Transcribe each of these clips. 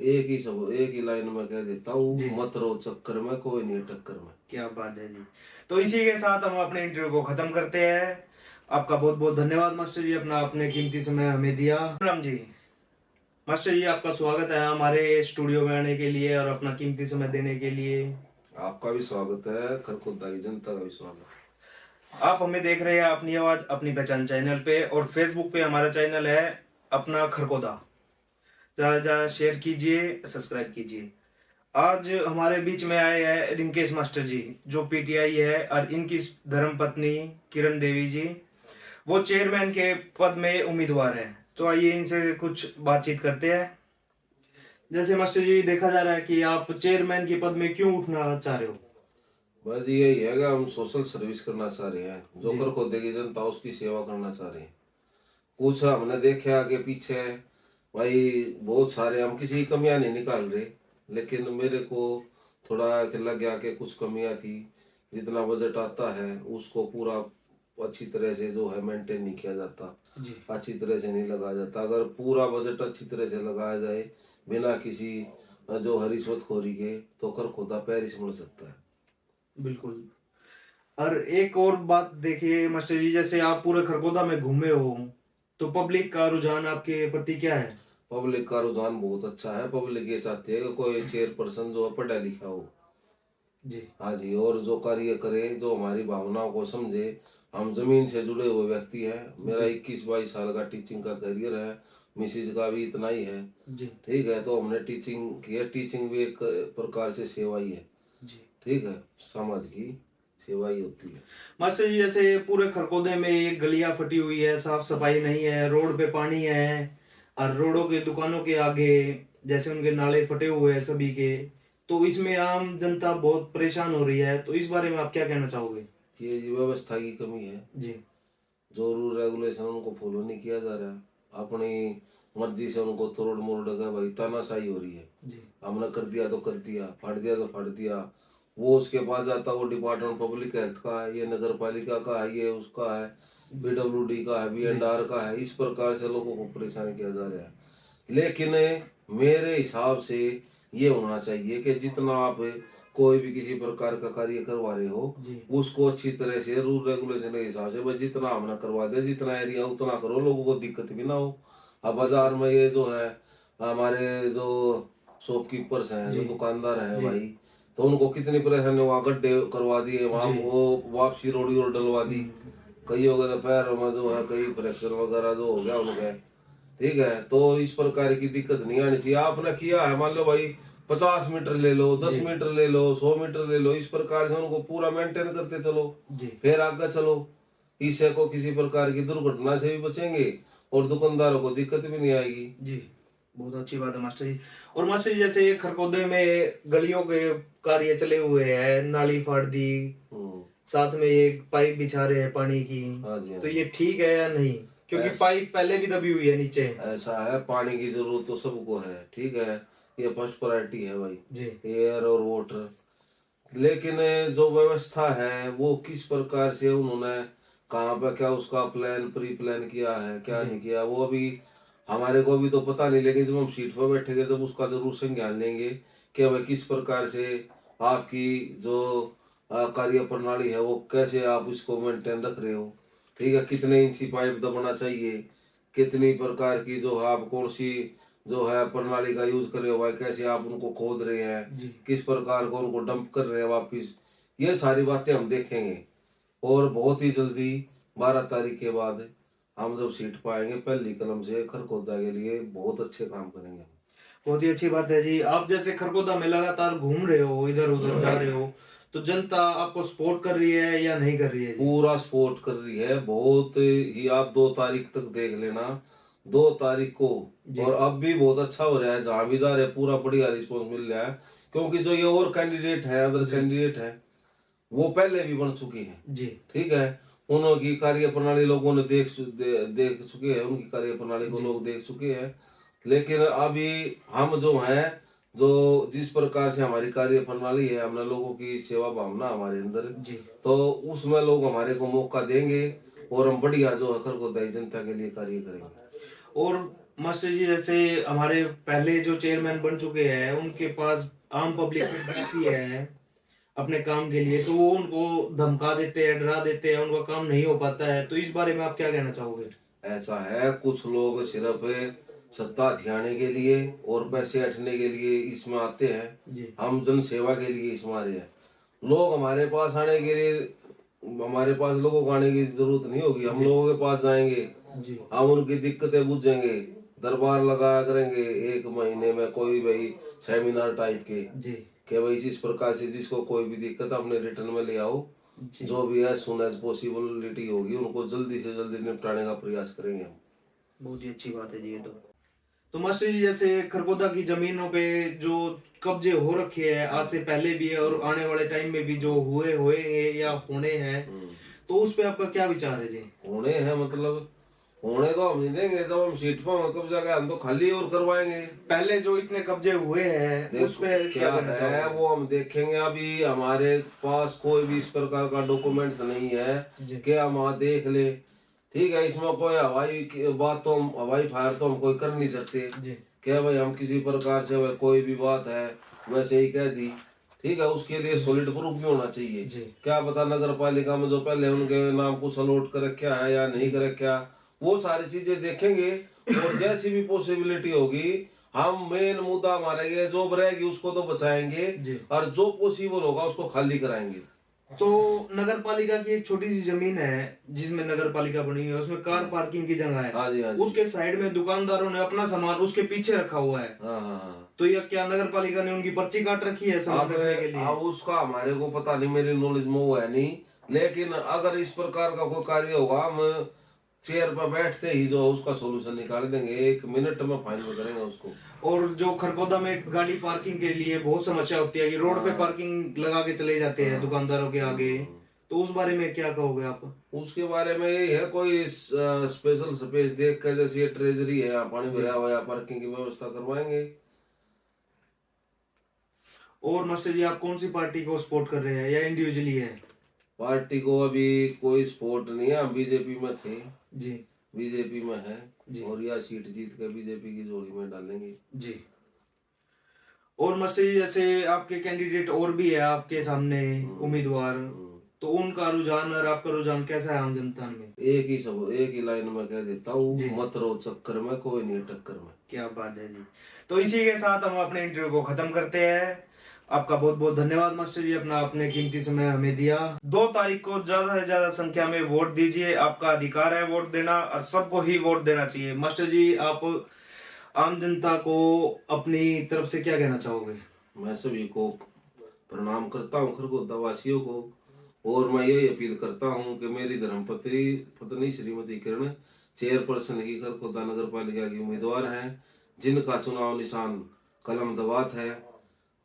एक ही लाइन में कह देता हूँ, मत रहो चक्कर में, कोई नहीं टक्कर में। क्या बात है जी। तो इसी के साथ हम अपने इंटरव्यू को खत्म करते हैं। आपका बहुत बहुत धन्यवाद मास्टर जी, अपना अपने कीमती समय हमें दिया। राम जी, मास्टर जी आपका स्वागत है हमारे स्टूडियो में आने के लिए और अपना कीमती समय देने के लिए। आपका भी स्वागत है, खरखोदा की जनता का भी स्वागत है। आप हमें देख रहे हैं अपनी आवाज अपनी पहचान चैनल पे, और फेसबुक पे हमारा चैनल है अपना खरगोदा। जहाँ जहाँ शेयर कीजिए, सब्सक्राइब कीजिए। आज हमारे बीच में आए हैं रिंकेश मास्टर जी, जो पीटीआई है, और इनकी धर्म पत्नी किरण देवी जी, वो चेयरमैन के पद में उम्मीदवार है। तो आइए इनसे कुछ बातचीत करते हैं। जैसे मास्टर जी, देखा जा रहा है कि आप चेयरमैन के पद में क्यों उठना चाह रहे हो? बस यही है कि हम सोशल सर्विस करना चाह रहे हैं, जो जी। खरखोदे की जनता उसकी सेवा करना चाह रहे हैं। कुछ हमने देखे आगे पीछे, भाई बहुत सारे, हम किसी की कमियां नहीं निकाल रहे, लेकिन मेरे को थोड़ा लग गया कि कुछ कमियां थी। जितना बजट आता है उसको पूरा अच्छी तरह से जो है मेंटेन नहीं किया जाता, जी। अच्छी तरह से नहीं लगाया जाता। अगर पूरा बजट अच्छी तरह से लगाया जाए बिना किसी जो है रिश्वतखोरी के, तो खरखोदा पेरिस मिल सकता है। बिल्कुल। और एक और बात देखिए मास्टर जी, जैसे आप पूरे खरगोदा में घूमे हो, तो पब्लिक का रुझान आपके प्रति क्या है? पब्लिक का रुझान बहुत अच्छा है। पब्लिक ये चाहती है कि कोई चेयरपर्सन जो है पढ़ा लिखा हो। जी। हाँ जी, और जो कार्य करे, जो हमारी भावनाओं को समझे। हम जमीन से जुड़े हुए व्यक्ति हैं। मेरा जी। 21-22 साल का टीचिंग का करियर है, मिसिज का भी इतना ही है। जी। ठीक है, तो हमने टीचिंग की है। टीचिंग भी एक प्रकार से सेवा ही है। जी। ठीक है, समाज की सेवा ही होती है। मास्टर जी, जैसे पूरे खरगोदे में एक गलियां फटी हुई है, साफ सफाई नहीं है, रोड पे पानी है, और रोडों के दुकानों के आगे जैसे उनके नाले फटे हुए हैं सभी के, तो इसमें आम जनता बहुत परेशान हो रही है। तो इस बारे में आप क्या कहना चाहोगे? ये व्यवस्था की कमी है। जी। जो रूल रेगुलेशन उनको फॉलो नहीं किया जा रहा, अपनी मर्जी से उनको तोड़ मोड़ का भाई तानाशाही हो रही है। जी। हमने कर दिया तो कर दिया, फाड़ दिया तो फाड़ दिया। वो उसके बाद जाता, वो डिपार्टमेंट पब्लिक हेल्थ का है, ये नगर पालिका का है, ये उसका है, पीडब्ल्यूडी का है, बीएनडआर का है। इस प्रकार से लोगों को परेशान किया जा रहा है। लेकिन मेरे हिसाब से ये होना चाहिए कि जितना आप कोई भी किसी प्रकार का कार्य करवा रहे हो, जी। उसको अच्छी तरह से रूल रेगुलेशन के हिसाब से बस जितना हमने करवा दे, जितना एरिया उतना करो, लोगों को दिक्कत भी ना हो। अब बाजार में ये जो है हमारे जो शॉपकीपर्स हैं, जो जी। दुकानदार हैं जी। भाई, तो उनको कितनी परेशानी, वहाँ गड्ढे करवा दिए, वहाँ जी। वो वापसी रोडी और डलवा दी। कई हो गए पैरों में जो है कई फ्रैक्चर वगैरह जो हो गया उनके। ठीक है, तो इस प्रकार की दिक्कत नहीं आनी चाहिए। आपने किया है, मान लो भाई 50 मीटर ले लो, 10 मीटर ले लो, 100 मीटर ले लो, इस प्रकार से उनको पूरा मेंटेन करते चलो, जी। फिर आगे चलो। इससे को किसी प्रकार की दुर्घटना से भी बचेंगे और दुकानदारों को दिक्कत भी नहीं आएगी। जी। बहुत अच्छी बात है मास्टर जी। और मास्टर जी, जैसे खरगोदे में गलियों के कार्य चले हुए हैं, नाली फाड़ दी, हम्म। साथ में ये पाइप बिछा रहे हैं पानी की, हाँ जी, हाँ तो जी। ये ठीक है या नहीं? क्योंकि पाइप पहले भी दबी हुई है नीचे। ऐसा है, पानी की जरूरत तो सबको है। ठीक है, ये फर्स्ट प्रायोरिटी है भाई, जी। एयर और वाटर। लेकिन जो व्यवस्था है वो किस प्रकार से उन्होंने, कहाँ पे क्या उसका प्लान प्री प्लान किया है, क्या जी। नहीं किया, वो अभी हमारे को भी तो पता नहीं। लेकिन जब हम सीट पर बैठेंगे जब उसका जरूर संज्ञान लेंगे कि भाई किस प्रकार से आपकी जो कार्य प्रणाली है वो कैसे आप इसको मेंटेन रख रहे हो। ठीक है, कितने इंची पाइप दबाना चाहिए, कितनी प्रकार की जो है आप कौन सी जो है प्रणाली का यूज कर रहे हो भाई, कैसे आप उनको खोद रहे हैं, जी। किस प्रकार को उनको डंप कर रहे हैं वापिस। ये सारी बातें हम देखेंगे। और बहुत ही जल्दी 12 तारीख के बाद हम जब सीट पाएंगे, पहली कलम से खरखोदा के लिए बहुत अच्छे काम करेंगे। बहुत ही अच्छी बात है जी। आप जैसे खरगोदा में लगातार घूम रहे हो, इधर उधर जा रहे हो, तो जनता आपको सपोर्ट कर रही है या नहीं कर रही है जी? पूरा सपोर्ट कर रही है, बहुत ही। आप 2 तारीख तक देख लेना, 2 तारीख को। जी। और अब भी बहुत अच्छा हो रहा है, जहां भी जा रहे हैं पूरा बढ़िया रिस्पॉन्स मिल रहा है। क्योंकि जो ये और कैंडिडेट है, अदर जी। कैंडिडेट है, वो पहले भी बन चुकी है। जी। ठीक है, उनकी कार्य प्रणाली लोगों ने देख चुके हैं, उनकी कार्य प्रणाली को जी। लोग देख चुके हैं। लेकिन अभी हम जो हैं, जो जिस प्रकार से हमारी कार्य प्रणाली है, हमने लोगों की सेवा भावना हमारे अंदर, जी। तो उसमें लोग हमारे को मौका देंगे और हम बढ़िया जो है खरगोदाई जनता के लिए कार्य करेंगे। और मास्टर जी जैसे हमारे पहले जो चेयरमैन बन चुके हैं उनके पास आम पब्लिक जाती है अपने काम के लिए, तो वो उनको धमका देते हैं, डरा देते हैं, उनका काम नहीं हो पाता है, तो इस बारे में आप क्या कहना चाहोगे? ऐसा है, कुछ लोग सिर्फ सत्ता धियाने के लिए और पैसे हटने के लिए इसमें आते हैं। जी हम जन सेवा के लिए इसमें आ रहे हैं। लोग हमारे पास आने के लिए, हमारे पास लोगों को आने की जरूरत नहीं होगी। हम जी लोगों के पास जाएंगे, जी हम उनकी दिक्कतें बुझेंगे, दरबार लगाया करेंगे एक महीने में कोई भाई सेमिनार टाइप के, जी कि भाई इस प्रकार से जिसको कोई भी दिक्कत अपने रिटर्न में ले आओ, जी। जो भी है सुन एज पॉसिबिलिटी होगी उनको जल्दी से जल्दी निपटाने का प्रयास करेंगे हम। बहुत ही अच्छी बात है जी ये तो मास्टर जी जैसे खरगोदा की जमीनों पे जो कब्जे हो रखे हैं आज से पहले भी है और आने वाले टाइम में भी जो हुए हुए हैं या होने हैं, तो उस पे आपका क्या विचार है जी? होने हैं मतलब, होने तो हम नहीं देंगे। जब हम सीट पर हम कब्जा कर हम तो खाली और करवाएंगे। पहले जो इतने कब्जे हुए हैं उस देखो पे क्या क्या कहना है चाहोगे? वो हम देखेंगे। अभी हमारे पास कोई भी इस प्रकार का डॉक्यूमेंट्स नहीं है जी कि हम वहाँ देख ले। ठीक है, इसमें कोई बात तो हम हवाई फायर तो हम कोई कर नहीं सकते जी कि भाई हम किसी प्रकार से भाई कोई भी बात है वैसे ही कह दी। ठीक है, उसके लिए सॉलिड प्रूफ भी होना चाहिए। जी क्या पता नगर पालिका में जो पहले उनके नाम कुछ अलॉट कर रखा है या नहीं कर रखा, वो सारी चीजें देखेंगे। और जैसी भी पॉसिबिलिटी होगी, हम मेन मुद्दा हमारे ये जॉब रहेगी उसको तो बचाएंगे, जी। और जो पॉसिबल होगा उसको खाली कराएंगे। तो नगर पालिका की एक छोटी सी जमीन है जिसमें नगर पालिका बनी हुई है, उसमें कार पार्किंग की जगह है। हाँ जी, हाँ जी। उसके साइड में दुकानदारों ने अपना सामान उसके पीछे रखा हुआ है। हाँ हाँ हाँ। तो यह क्या नगर पालिका ने उनकी पर्ची काट रखी है सामान रखने के लिए? अब उसका हमारे को पता नहीं, मेरी नॉलेज में वो है नहीं। लेकिन अगर इस प्रकार का कोई कार्य होगा, हम चेयर पर बैठते ही जो उसका सोल्यूशन निकाल देंगे, 1 मिनट में फाइनल करेंगे उसको। और जो खरगोदा में गाड़ी पार्किंग के लिए बहुत समस्या होती है कि रोड पे पार्किंग लगा के चले जाते हैं दुकानदारों के आगे, तो उस बारे में क्या कहोगे आप? उसके बारे में यही है, कोई स्पेशल स्पेस देख कर, जैसे ये ट्रेजरी है यहाँ पानी भरा हुआ है, पार्किंग की व्यवस्था करवाएंगे। और मास्टर जी आप कौन सी पार्टी को सपोर्ट कर रहे हैं या इंडिविजुअली है? पार्टी को अभी कोई सपोर्ट नहीं है, हम बीजेपी में थे, जी बीजेपी में है। जी और यह सीट जीत कर बीजेपी की झोली में डालेंगे। जी। और मास्टर जी जैसे आपके कैंडिडेट और भी है आपके सामने उम्मीदवार, तो उनका रुझान और आपका रुझान कैसा है आम जनता में? एक ही लाइन में कह देता हूँ, जी। मत रहो चक्कर में, कोई नहीं टक्कर में। क्या बात है जी। तो इसी के साथ हम अपने इंटरव्यू को खत्म करते हैं। आपका बहुत बहुत धन्यवाद मास्टर जी, अपना अपने कीमती समय हमें दिया। 2 तारीख को ज्यादा से ज्यादा संख्या में वोट दीजिए, आपका अधिकार है वोट देना और सबको ही वोट देना चाहिए। मास्टर जी आप आम जनता को अपनी तरफ से क्या कहना चाहोगे? मैं सभी को प्रणाम करता हूँ, खरगोदा वासियों को। और मैं यही अपील करता हूँ कि मेरी धर्मपत्नी पत्नी श्रीमती किरण चेयरपर्सन की खरगोदा नगर पालिका की उम्मीदवार हैं, जिनका चुनाव निशान कलम दवात है।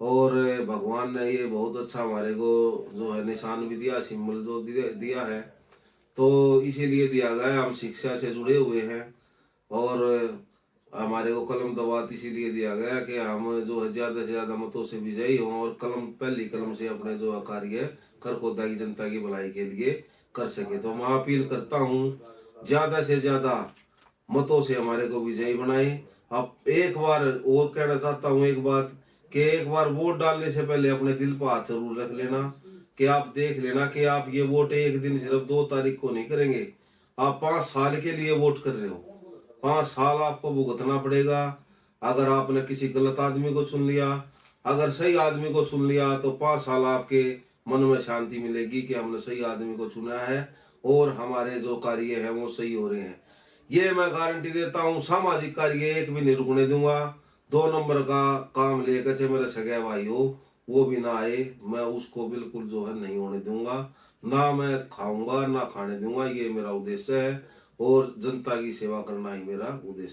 और भगवान ने ये बहुत अच्छा हमारे को जो है निशान भी दिया, सिंबल जो दिया है, तो इसीलिए दिया गया। हम शिक्षा से जुड़े हुए हैं और हमारे को कलम दवात इसीलिए दिया गया कि हम जो है ज्यादा से ज्यादा मतों से विजयी हों और कलम पहली कलम से अपने जो कार्य खरगोदा की जनता की भलाई के लिए कर सके। तो मैं अपील करता हूँ ज्यादा से ज्यादा मतों से हमारे को विजयी बनाए। अब एक बार और कहना चाहता हूँ एक बात, कि एक बार वोट डालने से पहले अपने दिल पर हाथ जरूर रख लेना, कि आप देख लेना कि आप ये वोट एक दिन सिर्फ 2 तारीख को नहीं करेंगे, आप 5 साल के लिए वोट कर रहे हो। 5 साल आपको भुगतना पड़ेगा। अगर आपने किसी गलत आदमी को चुन लिया, अगर सही आदमी को चुन लिया, तो 5 साल आपके मन में शांति मिलेगी कि हमने सही आदमी को चुना है और हमारे जो कार्य है वो सही हो रहे हैं। ये मैं गारंटी देता हूँ। सामाजिक कार्य एक भी नहीं रुकने दूंगा। 2 नंबर का काम लेकर चाहे मेरा सगा भाई हो वो भी ना आए, मैं उसको बिल्कुल जो है नहीं होने दूंगा। ना मैं खाऊंगा ना खाने दूंगा। ये मेरा उद्देश्य है और जनता की सेवा करना ही मेरा उद्देश्य।